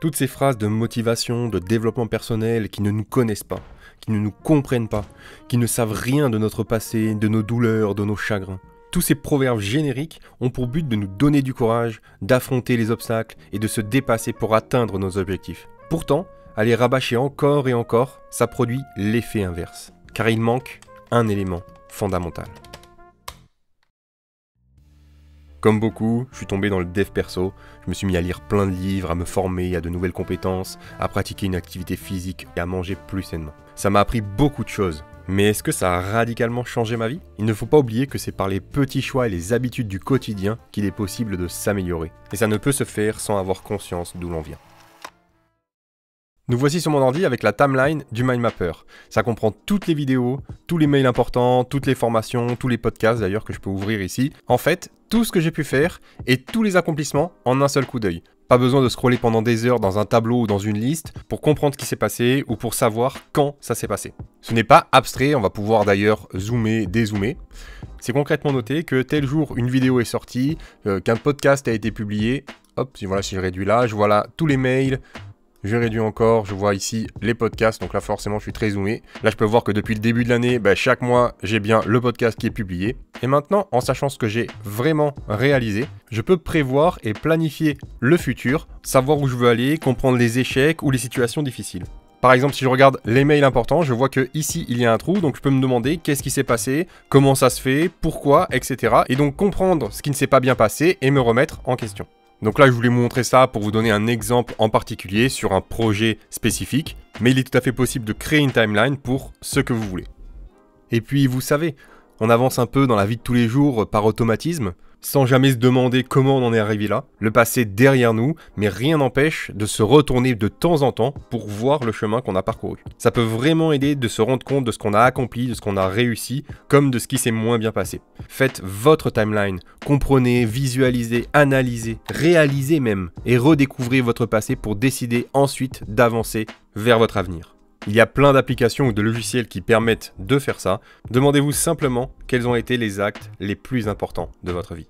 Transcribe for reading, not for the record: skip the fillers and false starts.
Toutes ces phrases de motivation, de développement personnel qui ne nous connaissent pas, qui ne nous comprennent pas, qui ne savent rien de notre passé, de nos douleurs, de nos chagrins. Tous ces proverbes génériques ont pour but de nous donner du courage, d'affronter les obstacles et de se dépasser pour atteindre nos objectifs. Pourtant, à les rabâcher encore et encore, ça produit l'effet inverse, car il manque un élément fondamental. Comme beaucoup, je suis tombé dans le dev perso, je me suis mis à lire plein de livres, à me former à de nouvelles compétences, à pratiquer une activité physique et à manger plus sainement. Ça m'a appris beaucoup de choses, mais est-ce que ça a radicalement changé ma vie? Il ne faut pas oublier que c'est par les petits choix et les habitudes du quotidien qu'il est possible de s'améliorer. Et ça ne peut se faire sans avoir conscience d'où l'on vient. Nous voici sur mon ordi avec la timeline du Mindmapper. Ça comprend toutes les vidéos, tous les mails importants, toutes les formations, tous les podcasts d'ailleurs que je peux ouvrir ici. En fait, tout ce que j'ai pu faire et tous les accomplissements en un seul coup d'œil. Pas besoin de scroller pendant des heures dans un tableau ou dans une liste pour comprendre ce qui s'est passé ou pour savoir quand ça s'est passé. Ce n'est pas abstrait, on va pouvoir d'ailleurs zoomer, dézoomer. C'est concrètement noté que tel jour une vidéo est sortie, qu'un podcast a été publié. Hop, si je réduis là, je vois là tous les mails. Je réduis encore, je vois ici les podcasts, donc là forcément je suis très zoomé. Là je peux voir que depuis le début de l'année, chaque mois j'ai bien le podcast qui est publié. Et maintenant, en sachant ce que j'ai vraiment réalisé, je peux prévoir et planifier le futur, savoir où je veux aller, comprendre les échecs ou les situations difficiles. Par exemple, si je regarde les mails importants, je vois que ici il y a un trou, donc je peux me demander qu'est-ce qui s'est passé, comment ça se fait, pourquoi, etc. Et donc comprendre ce qui ne s'est pas bien passé et me remettre en question. Donc là, je voulais vous montrer ça pour vous donner un exemple en particulier sur un projet spécifique, mais il est tout à fait possible de créer une timeline pour ce que vous voulez. Et puis, vous savez, on avance un peu dans la vie de tous les jours par automatisme, sans jamais se demander comment on en est arrivé là. Le passé est derrière nous, mais rien n'empêche de se retourner de temps en temps pour voir le chemin qu'on a parcouru. Ça peut vraiment aider de se rendre compte de ce qu'on a accompli, de ce qu'on a réussi, comme de ce qui s'est moins bien passé. Faites votre timeline, comprenez, visualisez, analysez, réalisez même, et redécouvrez votre passé pour décider ensuite d'avancer vers votre avenir. Il y a plein d'applications ou de logiciels qui permettent de faire ça. Demandez-vous simplement quels ont été les actes les plus importants de votre vie.